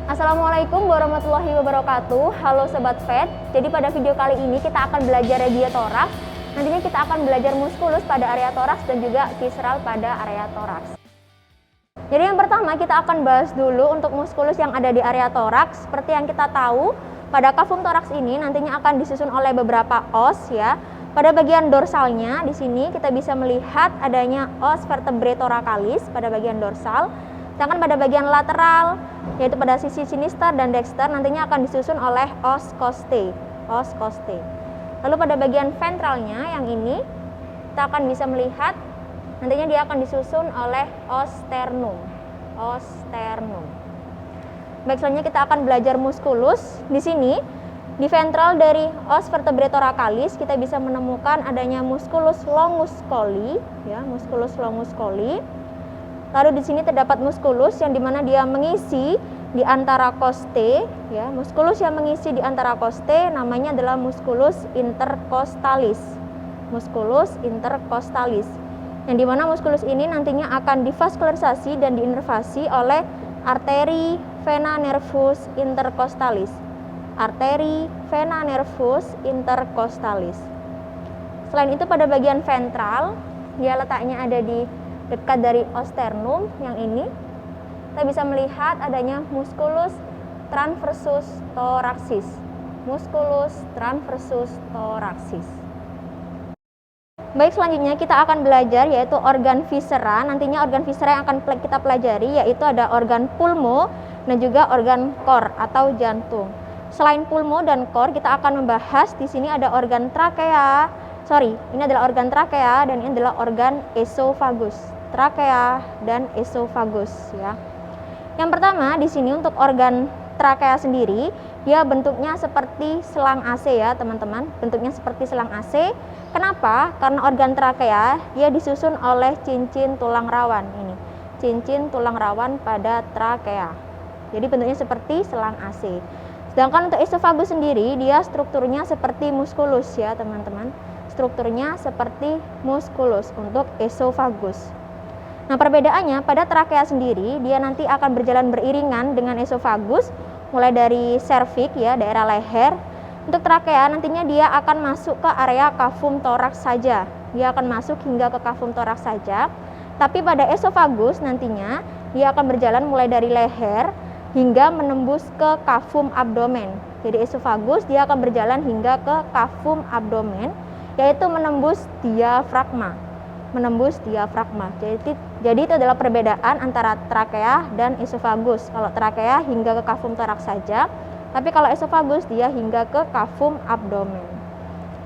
Assalamualaikum warahmatullahi wabarakatuh. Halo Sobat Vet. Jadi pada video kali ini kita akan belajar radiotoraks. Nantinya kita akan belajar muskulus pada area toraks dan juga visceral pada area toraks. Jadi yang pertama kita akan bahas dulu untuk muskulus yang ada di area toraks. Seperti yang kita tahu, pada kafum toraks ini nantinya akan disusun oleh beberapa os ya. Pada bagian dorsalnya di sini kita bisa melihat adanya os vertebrae thoracalis pada bagian dorsal. Sedangkan pada bagian lateral, yaitu pada sisi sinister dan dexter, nantinya akan disusun oleh os costae. Lalu pada bagian ventralnya yang ini, kita akan bisa melihat nantinya dia akan disusun oleh os sternum. Baik, selanjutnya kita akan belajar muskulus. Di sini, di ventral dari os vertebrae thoracalis, kita bisa menemukan adanya musculus longus colli, ya, musculus longus colli. Lalu di sini terdapat muskulus yang dimana dia mengisi di antara costae, ya, muskulus yang mengisi di antara costae namanya adalah musculus intercostalis. Yang dimana muskulus ini nantinya akan divaskularisasi dan diinervasi oleh arteri vena nervus intercostalis. Selain itu pada bagian ventral, dia letaknya ada di dekat dari os sternum yang ini, kita bisa melihat adanya musculus transversus thoracis. Baik, selanjutnya kita akan belajar yaitu organ viscera. Nantinya organ viscera yang akan kita pelajari yaitu ada organ pulmo dan juga organ cor atau jantung. Selain pulmo dan cor, kita akan membahas di sini ada organ trakea. Ini adalah organ trakea dan ini adalah organ esofagus. Ya. Yang pertama di sini untuk organ trakea sendiri, dia bentuknya seperti selang AC ya, teman-teman. Bentuknya seperti selang AC. Kenapa? Karena organ trakea dia disusun oleh cincin tulang rawan ini. Cincin tulang rawan pada trakea. Jadi bentuknya seperti selang AC. Sedangkan untuk esofagus sendiri, dia strukturnya seperti muskulus ya, teman-teman. Strukturnya seperti muskulus untuk esofagus. Nah, perbedaannya pada trakea sendiri, dia nanti akan berjalan beriringan dengan esofagus, mulai dari serviks ya, daerah leher. Untuk trakea nantinya dia akan masuk ke area kafum toraks saja. Dia akan masuk hingga ke kafum toraks saja. Tapi pada esofagus nantinya dia akan berjalan mulai dari leher hingga menembus ke kafum abdomen. Jadi esofagus dia akan berjalan hingga ke kafum abdomen, yaitu menembus diafragma. Jadi itu adalah perbedaan antara trakea dan esofagus. Kalau trakea hingga ke kafum toraks saja, tapi kalau esofagus dia hingga ke kafum abdomen.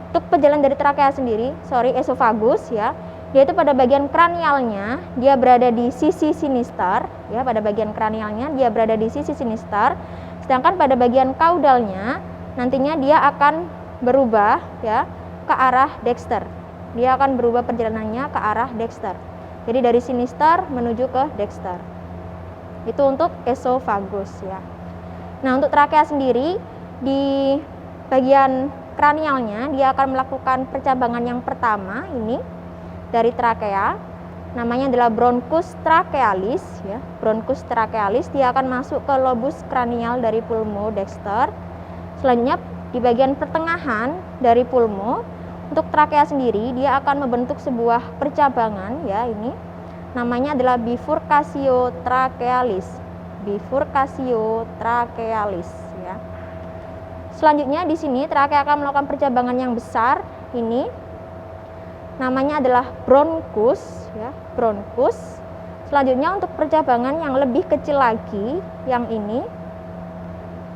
Untuk perjalanan dari trakea sendiri, esofagus ya, yaitu pada bagian kranialnya dia berada di sisi sinister ya, sedangkan pada bagian kaudalnya nantinya dia akan berubah ya ke arah dexter. Dia akan berubah perjalanannya ke arah dexter. Jadi dari sinister menuju ke dexter. Itu untuk esofagus ya. Nah, untuk trakea sendiri di bagian kranialnya dia akan melakukan percabangan yang pertama ini dari trakea. Namanya adalah bronchus trachealis ya. Bronchus trachealis dia akan masuk ke lobus kranial dari pulmo dexter. Selanjutnya di bagian pertengahan dari pulmo, untuk trakea sendiri dia akan membentuk sebuah percabangan ya, ini namanya adalah bifurcatio trachealis ya. Selanjutnya di sini trakea akan melakukan percabangan yang besar, ini namanya adalah bronchus ya, Selanjutnya untuk percabangan yang lebih kecil lagi, yang ini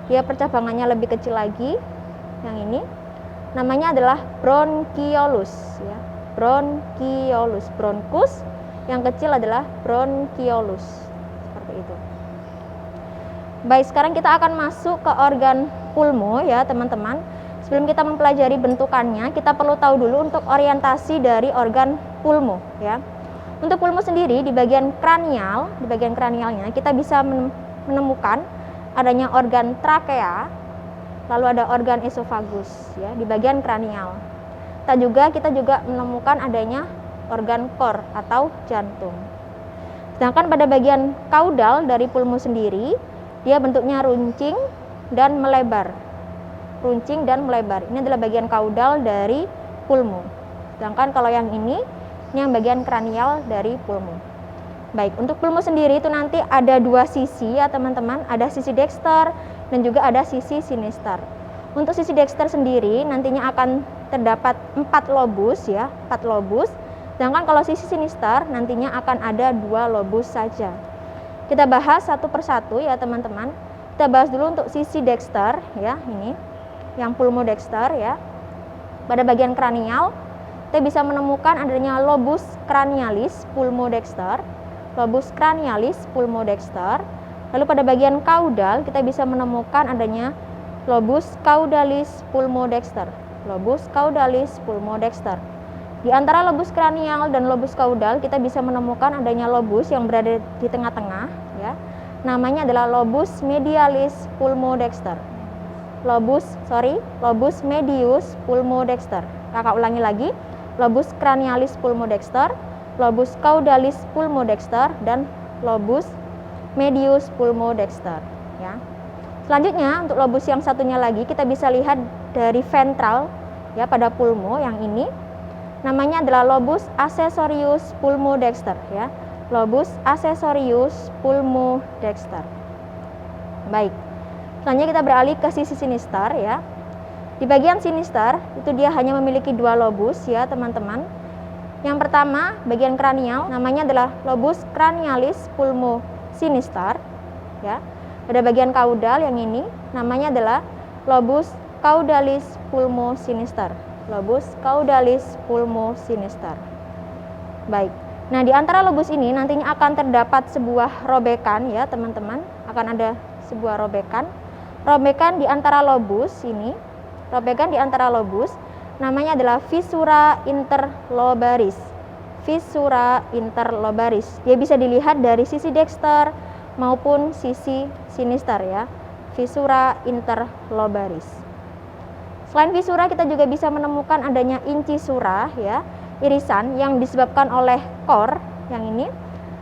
dia percabangannya lebih kecil lagi, yang ini namanya adalah bronchiolus ya. Bronchus yang kecil adalah bronchiolus. Seperti itu. Baik, sekarang kita akan masuk ke organ pulmo ya, teman-teman. Sebelum kita mempelajari bentukannya, kita perlu tahu dulu untuk orientasi dari organ pulmo ya. Untuk pulmo sendiri di bagian kranialnya kita bisa menemukan adanya organ trakea. Lalu ada organ esofagus ya di bagian kranial. Kita juga menemukan adanya organ cor atau jantung. Sedangkan pada bagian kaudal dari pulmo sendiri, dia bentuknya runcing dan melebar. Runcing dan melebar. Ini adalah bagian kaudal dari pulmo. Sedangkan kalau yang ini yang bagian kranial dari pulmo. Baik, untuk pulmo sendiri itu nanti ada dua sisi ya teman-teman, ada sisi dexter dan juga ada sisi sinister. Untuk sisi dexter sendiri nantinya akan terdapat 4 lobus ya, 4 lobus. Sedangkan kalau sisi sinister nantinya akan ada 2 lobus saja. Kita bahas satu persatu ya teman-teman. Kita bahas dulu untuk sisi dexter ya, ini yang pulmo dexter ya. Pada bagian kranial kita bisa menemukan adanya lobus cranialis pulmodexter, lobus cranialis pulmodexter. Lalu pada bagian kaudal kita bisa menemukan adanya lobus caudalis pulmodexter, lobus caudalis pulmodexter. Di antara lobus kranial dan lobus kaudal kita bisa menemukan adanya lobus yang berada di tengah-tengah ya. Namanya adalah lobus medialis pulmodexter. Lobus medius pulmodexter. Kakak ulangi lagi. Lobus cranialis pulmodexter, lobus caudalis pulmodexter, dan lobus medius pulmodexter ya. Selanjutnya untuk lobus yang satunya lagi kita bisa lihat dari ventral ya pada pulmo yang ini. Namanya adalah lobus accessorius pulmodexter ya. Lobus accessorius pulmodexter. Baik. Selanjutnya kita beralih ke sisi sinister ya. Di bagian sinister itu dia hanya memiliki 2 lobus ya teman-teman. Yang pertama bagian kranial namanya adalah lobus cranialis pulmosinister ya. Pada bagian kaudal yang ini namanya adalah lobus caudalis pulmosinister. Lobus caudalis pulmosinister. Baik. Nah, di antara lobus ini nantinya akan terdapat sebuah robekan ya teman-teman. Akan ada sebuah robekan. Robekan di antara lobus ini, robekan di antara lobus namanya adalah fissura interlobaris. Fissura interlobaris. Dia bisa dilihat dari sisi dexter maupun sisi sinister ya. Fissura interlobaris. Selain fissura kita juga bisa menemukan adanya incisura ya, irisan yang disebabkan oleh kor yang ini.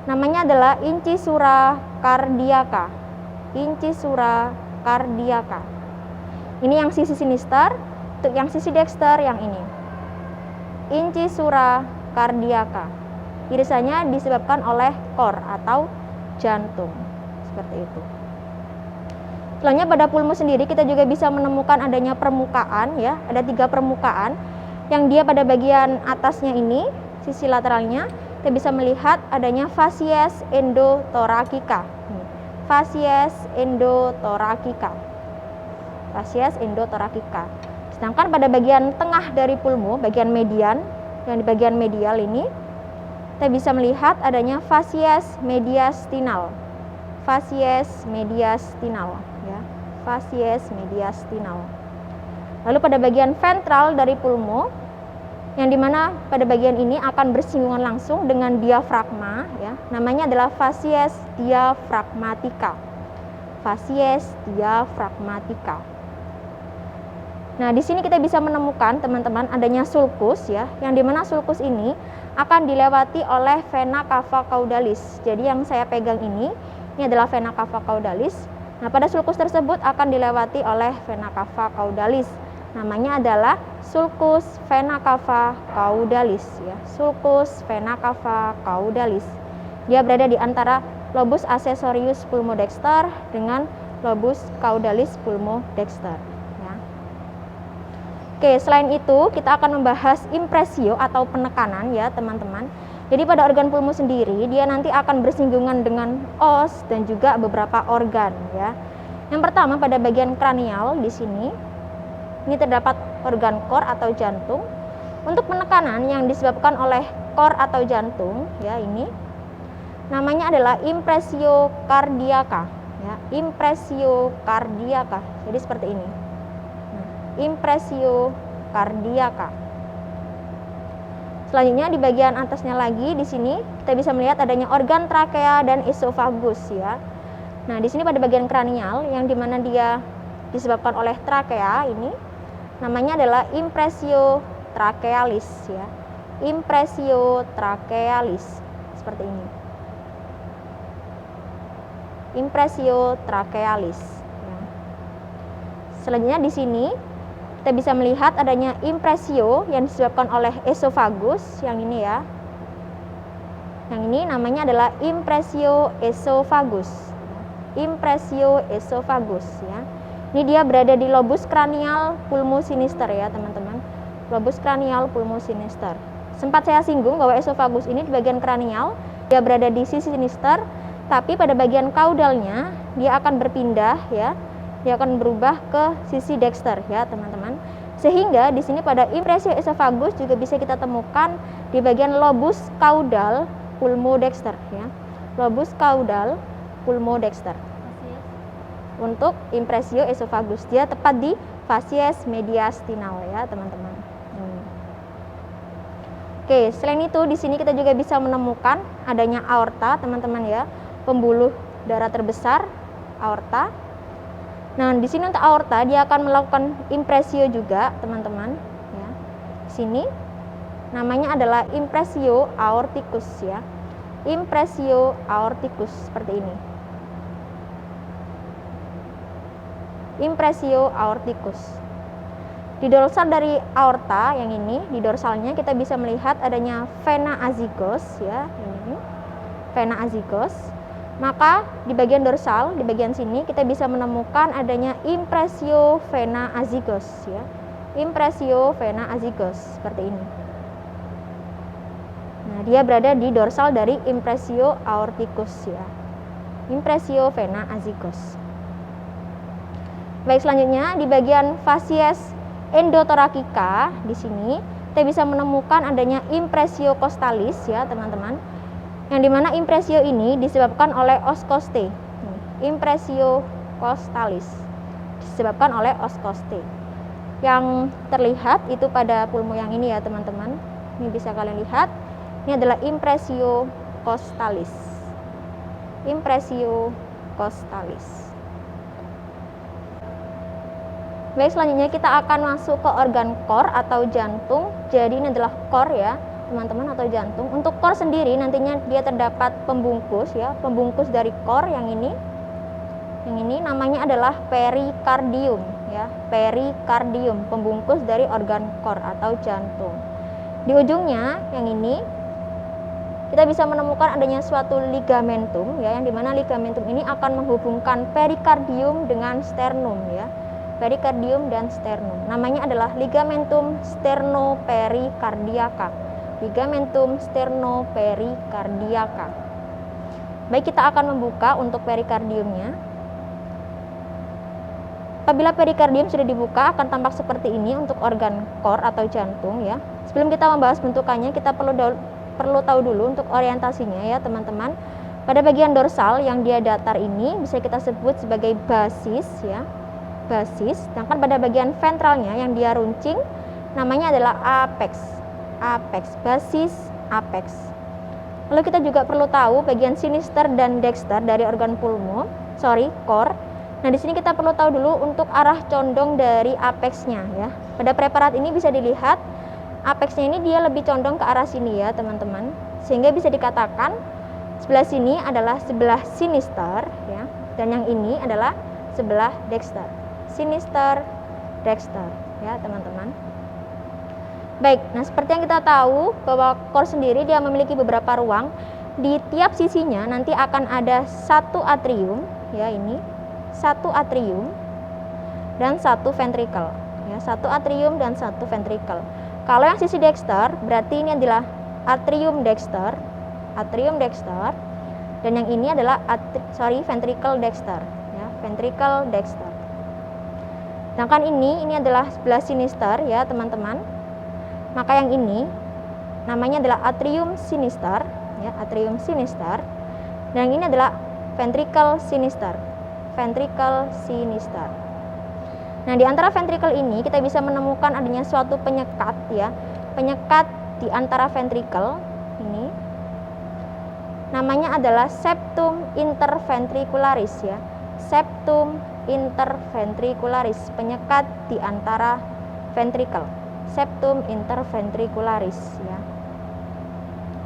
Namanya adalah incisura cardiaca. Incisura cardiaca. Ini yang sisi sinister, untuk yang sisi dexter yang ini. Incisura cardiaca. Irisannya disebabkan oleh kor atau jantung. Seperti itu. Selanjutnya pada pulmo sendiri kita juga bisa menemukan adanya permukaan ya, ada 3 permukaan yang dia pada bagian atasnya ini, sisi lateralnya kita bisa melihat adanya facies endothoracica. Facies endothoracica. Facies endothoracica. Sedangkan pada bagian tengah dari pulmo, bagian median, yang di bagian medial ini kita bisa melihat adanya facies mediastinal. Facies mediastinal ya. Facies mediastinal. Lalu pada bagian ventral dari pulmo yang dimana pada bagian ini akan bersinggungan langsung dengan diafragma ya. Namanya adalah facies diaphragmatica. Facies diaphragmatica. Nah, di sini kita bisa menemukan teman-teman adanya sulcus ya, yang dimana sulcus ini akan dilewati oleh vena cava caudalis. Jadi yang saya pegang ini adalah vena cava caudalis. Nah, pada sulcus tersebut akan dilewati oleh vena cava caudalis. Namanya adalah sulcus vena cava caudalis ya. Sulcus vena cava caudalis. Dia berada di antara lobus accessorius pulmodexter dengan lobus caudalis pulmodexter. Oke, selain itu kita akan membahas impresio atau penekanan ya teman-teman. Jadi pada organ pulmo sendiri dia nanti akan bersinggungan dengan os dan juga beberapa organ ya. Yang pertama pada bagian kranial di sini. Ini terdapat organ kor atau jantung. Untuk penekanan yang disebabkan oleh kor atau jantung ya ini namanya adalah impresio cardiaca ya, impresio cardiaca. Jadi seperti ini. Impresio cardiaca. Selanjutnya di bagian atasnya lagi di sini kita bisa melihat adanya organ trakea dan esofagus ya. Nah, di sini pada bagian kranial yang dimana dia disebabkan oleh trakea ini namanya adalah impresio trachealis ya. Impresio trachealis seperti ini. impressio trachealis. Ya. Selanjutnya di sini kita bisa melihat adanya impressio yang disebabkan oleh esofagus, yang ini ya. Yang ini namanya adalah impressio esophagus. Impressio esophagus ya. Ini dia berada di lobus cranial pulmosinister ya, teman-teman. Lobus cranial pulmosinister. Sempat saya singgung bahwa esophagus ini di bagian cranial, dia berada di sisi sinister, tapi pada bagian kaudalnya dia akan berpindah ya. Dia akan berubah ke sisi dexter ya, teman-teman. Sehingga di sini pada impressio esophagus juga bisa kita temukan di bagian lobus caudal pulmodexter ya. Lobus caudal pulmodexter. Untuk impressio esophagus dia tepat di facies mediastinal ya, teman-teman. Oke, selain itu di sini kita juga bisa menemukan adanya aorta, teman-teman ya. Pembuluh darah terbesar aorta. Nah, di sini untuk aorta dia akan melakukan impressio juga, teman-teman ya. Di sini namanya adalah impressio aorticus ya. Impressio aorticus seperti ini. Impressio aorticus. Di dorsal dari aorta yang ini, di dorsalnya kita bisa melihat adanya vena azygos ya, ini. Vena azygos. Maka di bagian dorsal, di bagian sini kita bisa menemukan adanya impressio vena azygos ya. Impressio vena azygos seperti ini. Nah, dia berada di dorsal dari impressio aorticus ya. Impressio vena azygos. Baik, selanjutnya di bagian facies endotorakika di sini kita bisa menemukan adanya impressio costalis ya, teman-teman. Yang dimana impressio ini disebabkan oleh oskoste. Impressio costalis disebabkan oleh oskoste. Yang terlihat itu pada pulmo yang ini ya, teman-teman. Ini bisa kalian lihat. Ini adalah impressio costalis. Impressio costalis. Baik, selanjutnya kita akan masuk ke organ core atau jantung. Jadi ini adalah core ya, teman-teman, atau jantung. Untuk core sendiri nantinya dia terdapat pembungkus ya, pembungkus dari core yang ini. Yang ini namanya adalah perikardium ya, perikardium, pembungkus dari organ core atau jantung. Di ujungnya yang ini kita bisa menemukan adanya suatu ligamentum ya, yang dimana ligamentum ini akan menghubungkan perikardium dengan sternum ya. Perikardium dan sternum. Namanya adalah ligamentum sternopericardiaca. Ligamentum sternopericardiaca. Baik, kita akan membuka untuk perikardiumnya. Apabila perikardium sudah dibuka akan tampak seperti ini untuk organ core atau jantung ya. Sebelum kita membahas bentukannya, kita perlu tahu dulu untuk orientasinya ya, teman-teman. Pada bagian dorsal yang dia datar ini bisa kita sebut sebagai basis ya. Basis, sedangkan pada bagian ventralnya yang dia runcing namanya adalah apex. Apex, basis, apex. Lalu kita juga perlu tahu bagian sinister dan dexter dari organ core. Nah, di sini kita perlu tahu dulu untuk arah condong dari apexnya ya. Pada preparat ini bisa dilihat apexnya ini dia lebih condong ke arah sini ya, teman-teman. Sehingga bisa dikatakan sebelah sini adalah sebelah sinister ya, dan yang ini adalah sebelah dexter. Sinister, dexter ya, teman-teman. Baik, nah seperti yang kita tahu bahwa core sendiri dia memiliki beberapa ruang. Di tiap sisinya nanti akan ada satu atrium ya, ini satu atrium dan satu ventricle ya, satu atrium dan satu ventricle. Kalau yang sisi dexter berarti ini adalah atrium dexter, dan yang ini adalah ventricle dexter ya, ventricle dexter. Sedangkan ini adalah sebelah sinister ya, teman-teman. Maka yang ini namanya adalah atrium sinister ya, atrium sinister. Dan yang ini adalah ventricle sinister. Ventricle sinister. Nah, di antara ventricle ini kita bisa menemukan adanya suatu penyekat ya. Penyekat di antara ventricle ini namanya adalah septum interventricularis ya. Septum interventricularis, penyekat di antara ventricle. Septum interventricularis ya.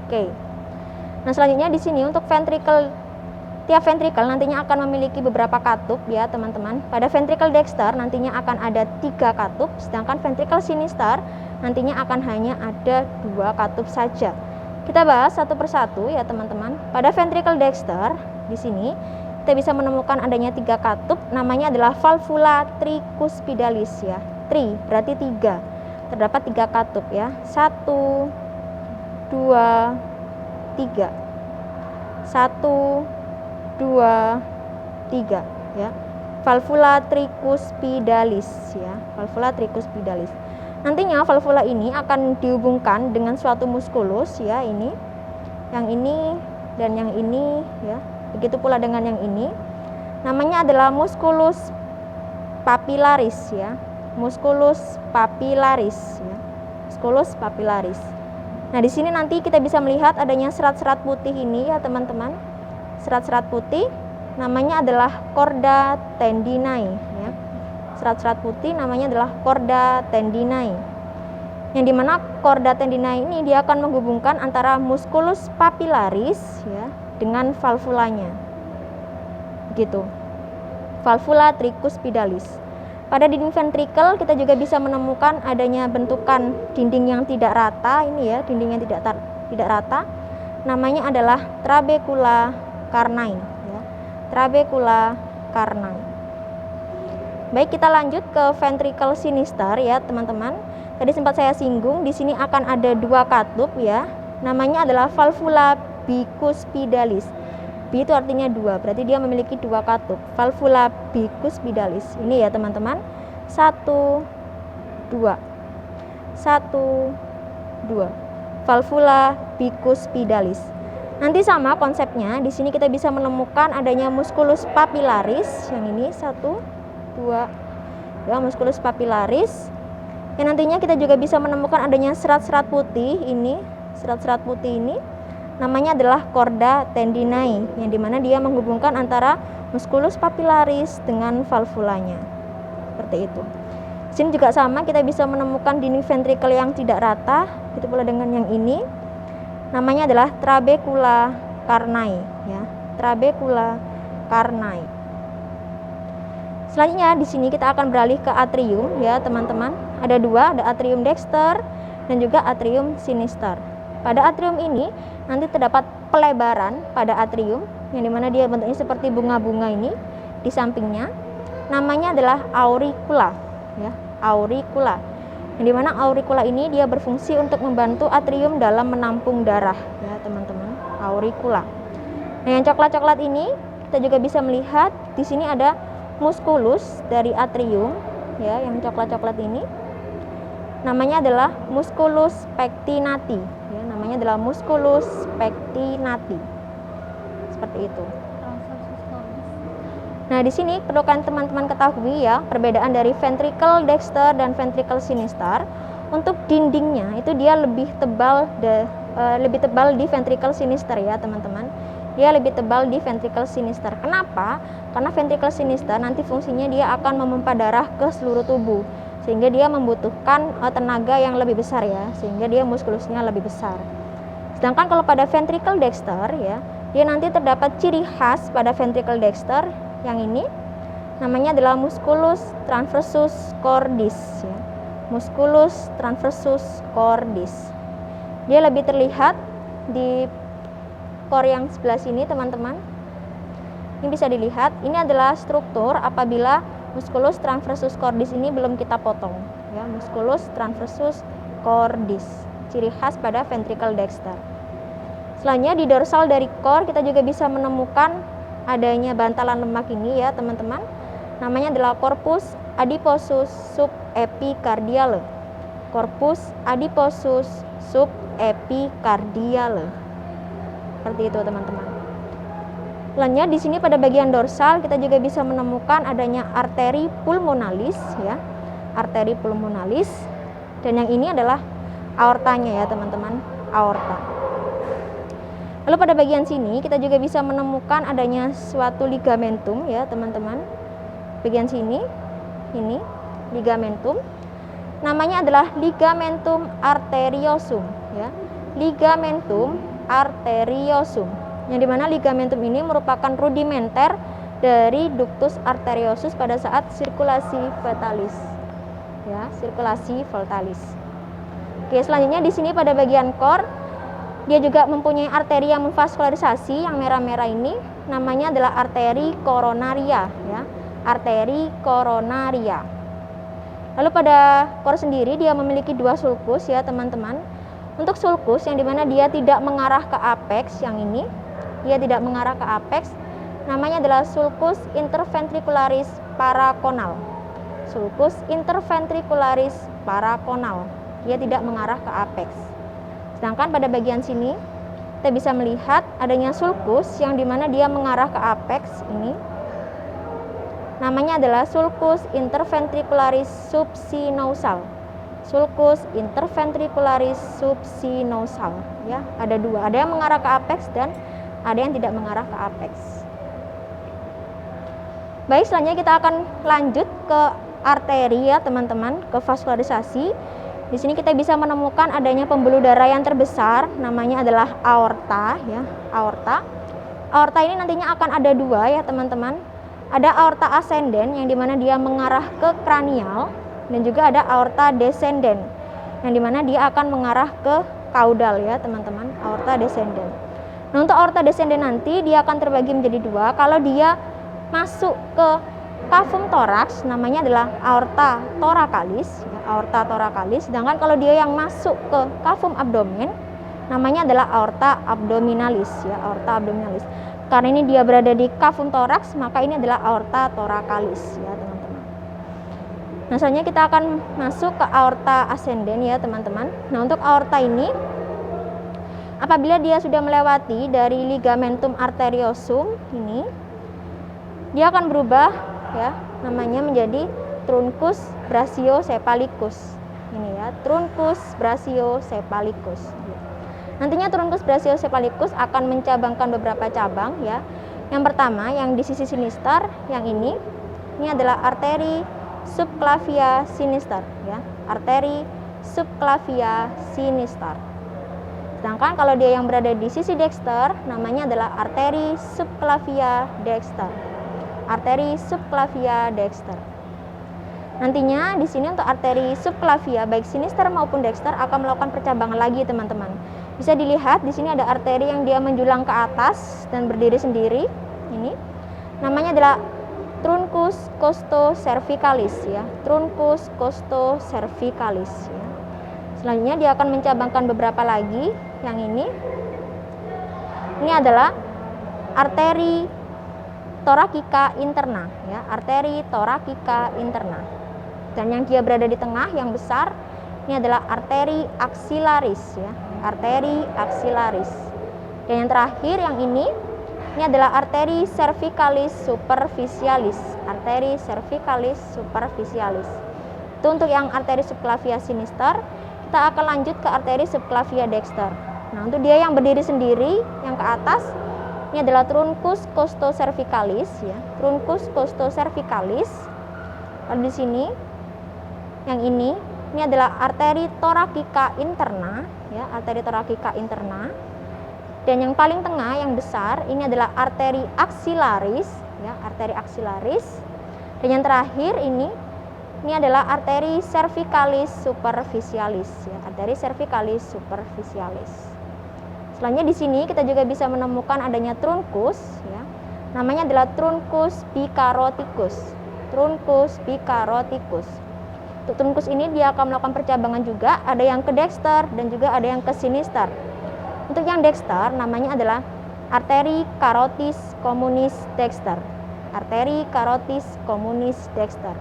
Oke. Nah, selanjutnya di sini untuk ventricle tiap ventrikel nantinya akan memiliki beberapa katup ya teman-teman. Pada ventrikel dexter nantinya akan ada 3 katup, sedangkan ventrikel sinister nantinya akan hanya ada 2 katup saja. Kita bahas satu persatu ya teman-teman. Pada ventrikel dexter di sini kita bisa menemukan adanya 3 katup, namanya adalah valvula tricuspidalis ya. Tri berarti 3. Terdapat 3 katup ya. 1 2 3. 1 2 3 ya. Valvula tricuspidalis ya. Valvula tricuspidalis. Nantinya valvula ini akan dihubungkan dengan suatu muskulus ya, ini. Yang ini dan yang ini ya. Begitu pula dengan yang ini. Namanya adalah musculus papillaris ya. Musculus papillaris ya. Musculus papillaris. Nah, di sini nanti kita bisa melihat adanya serat-serat putih ini ya, teman-teman. Serat-serat putih namanya adalah chorda tendinae ya. Serat-serat putih namanya adalah chorda tendinae. Yang dimana chorda tendinae ini dia akan menghubungkan antara musculus papillaris ya dengan valvulanya. Begitu. Valvula tricuspidalis. Pada dinding ventrikel kita juga bisa menemukan adanya bentukan dinding yang tidak rata ini ya, dinding yang tidak rata. Namanya adalah trabecula carnae ya. Trabecula carnae. Baik, kita lanjut ke ventrikel sinister ya, teman-teman. Tadi sempat saya singgung, di sini akan ada 2 katup ya. Namanya adalah valvula bicuspidalis. B itu artinya 2, berarti dia memiliki 2 katup. Valvula bicuspidalis. Ini ya teman-teman. 1 2. 1 2. Valvula bicuspidalis. Nanti sama konsepnya. Di sini kita bisa menemukan adanya musculus papillaris. Yang ini 1 2. Ya, musculus papillaris. Yang nantinya kita juga bisa menemukan adanya serat-serat putih ini. Serat-serat putih ini namanya adalah chorda tendinae, yang dimana dia menghubungkan antara musculus papillaris dengan valvulanya. Seperti itu. Di sini juga sama, kita bisa menemukan dinding ventrikel yang tidak rata, itu pula dengan yang ini. Namanya adalah trabecula carnae ya. Trabecula carnae. Selanjutnya di sini kita akan beralih ke atrium ya, teman-teman. Ada 2, ada atrium dexter dan juga atrium sinister. Pada atrium ini nanti terdapat pelebaran pada atrium, yang dimana dia bentuknya seperti bunga-bunga ini di sampingnya. Namanya adalah auricula ya, auricula. Yang dimana auricula ini dia berfungsi untuk membantu atrium dalam menampung darah ya, teman-teman. Auricula. Nah, yang coklat-coklat ini kita juga bisa melihat di sini ada musculus dari atrium ya, yang coklat-coklat ini. Namanya adalah musculus pectinati ya, namanya adalah musculus pectinati. Seperti itu. Nah, di sini perlu kan teman-teman ketahui ya, perbedaan dari ventricle dexter dan ventricle sinister. Untuk dindingnya itu dia lebih tebal di ventricle sinister ya, teman-teman. Dia lebih tebal di ventricle sinister. Kenapa? Karena ventricle sinister nanti fungsinya dia akan memompa darah ke seluruh tubuh, sehingga dia membutuhkan tenaga yang lebih besar ya, sehingga dia muskulusnya lebih besar. Sedangkan kalau pada ventricle dexter ya, dia nanti terdapat ciri khas pada ventricle dexter yang ini, namanya adalah musculus transversus cordis ya. Musculus transversus cordis. Dia lebih terlihat di core yang sebelah sini, teman-teman. Ini bisa dilihat, ini adalah struktur apabila musculus transversus cordis ini belum kita potong ya, musculus transversus cordis, ciri khas pada ventricle dexter. Selanjutnya di dorsal dari core kita juga bisa menemukan adanya bantalan lemak ini ya, teman-teman. Namanya adalah corpus adiposus subepicardiale. Corpus adiposus subepicardiale. Seperti itu, teman-teman. Selanjutnya di sini pada bagian dorsal kita juga bisa menemukan adanya arteri pulmonalis ya, arteri pulmonalis, dan yang ini adalah aortanya ya, teman-teman, aorta. Lalu pada bagian sini kita juga bisa menemukan adanya suatu ligamentum ya, teman-teman. Bagian sini ini ligamentum, namanya adalah ligamentum arteriosum ya, ligamentum arteriosum. yang dimana ligamentum ini merupakan rudimenter dari ductus arteriosus pada saat sirkulasi fetalis. Ya, sirkulasi fetalis. Oke, selanjutnya di sini pada bagian core dia juga mempunyai arteri yang memvaskularisasi, yang merah-merah ini namanya adalah arteri koronaria, ya. Arteri koronaria. Lalu pada core sendiri dia memiliki dua sulcus ya, teman-teman. Untuk sulcus yang dimana dia tidak mengarah ke apex, yang ini dia tidak mengarah ke apex, namanya adalah sulcus interventricularis paraconal. Sulcus interventricularis paraconal. Dia tidak mengarah ke apex. Sedangkan pada bagian sini kita bisa melihat adanya sulcus yang dimana dia mengarah ke apex, ini namanya adalah sulcus interventricularis subsinosal. Sulcus interventricularis subsinosal, ya, ada dua, ada yang mengarah ke apex dan ada yang tidak mengarah ke apex. Baik, selanjutnya kita akan lanjut ke arteri ya teman-teman, ke vaskularisasi. Di sini kita bisa menemukan adanya pembuluh darah yang terbesar, namanya adalah aorta ya, aorta. Aorta ini nantinya akan ada dua ya teman-teman. Ada aorta ascendens yang dimana dia mengarah ke kranial, dan juga ada aorta descendens yang dimana dia akan mengarah ke kaudal ya teman-teman, aorta descendens. Nah, untuk aorta descendens nanti dia akan terbagi menjadi dua. Kalau dia masuk ke cavum thorax namanya adalah aorta thoracalis, ya, aorta thoracalis. Sedangkan kalau dia yang masuk ke cavum abdomen namanya adalah aorta abdominalis ya, aorta abdominalis. Karena ini dia berada di cavum thorax, maka ini adalah aorta thoracalis ya teman-teman. Nah, selanjutnya kita akan masuk ke aorta ascendens ya teman-teman. Nah, untuk aorta ini apabila dia sudah melewati dari ligamentum arteriosum ini, dia akan berubah ya, namanya menjadi truncus brachiocephalicus. Ini ya, truncus brachiocephalicus. Nantinya truncus brachiocephalicus akan mencabangkan beberapa cabang ya. Yang pertama yang di sisi sinister, yang ini adalah arteri subclavia sinister ya, arteri subclavia sinister. Sedangkan kalau dia yang berada di sisi dexter namanya adalah arteri subclavia dexter. Arteri subclavia dexter. Nantinya di sini untuk arteri subclavia baik sinister maupun dexter akan melakukan percabangan lagi teman-teman. Bisa dilihat di sini ada arteri yang dia menjulang ke atas dan berdiri sendiri. Ini namanya adalah truncus costocervicalis ya, truncus costocervicalis ya. Selanjutnya dia akan mencabangkan beberapa lagi. Yang ini adalah arteri thoracica interna ya, arteri thoracica interna. Dan yang dia berada di tengah yang besar ini adalah arteri axillaris ya, arteri axillaris. Dan yang terakhir yang ini adalah arteri cervicalis superficialis, arteri cervicalis superficialis. Itu untuk yang arteri subclavia sinister. Kita akan lanjut ke arteri subclavia dexter. Nah, untuk dia yang berdiri sendiri yang ke atas ini adalah truncus costocervicalis ya, truncus costocervicalis. Lalu di sini yang ini adalah arteri thoracica interna ya, arteri thoracica interna. Dan yang paling tengah yang besar ini adalah arteri axillaris ya, arteri axillaris. Dan yang terakhir ini adalah arteri cervicalis superficialis ya, arteri cervicalis superficialis. Selanjutnya di sini kita juga bisa menemukan adanya truncus ya. Namanya adalah truncus bicaroticus. Truncus bicaroticus. Untuk truncus ini dia akan melakukan percabangan juga, ada yang ke dexter dan juga ada yang ke sinister. Untuk yang dexter namanya adalah arteri carotis communis dexter. Arteri carotis communis dexter.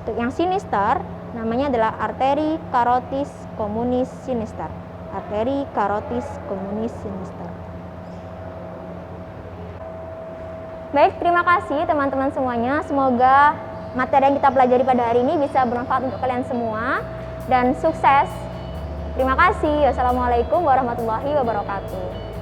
Untuk yang sinister namanya adalah arteri carotis communis sinister. Arteri carotis communis sinister. Baik, terima kasih teman-teman semuanya. Semoga materi yang kita pelajari pada hari ini bisa bermanfaat untuk kalian semua dan sukses. Terima kasih. Wassalamualaikum warahmatullahi wabarakatuh.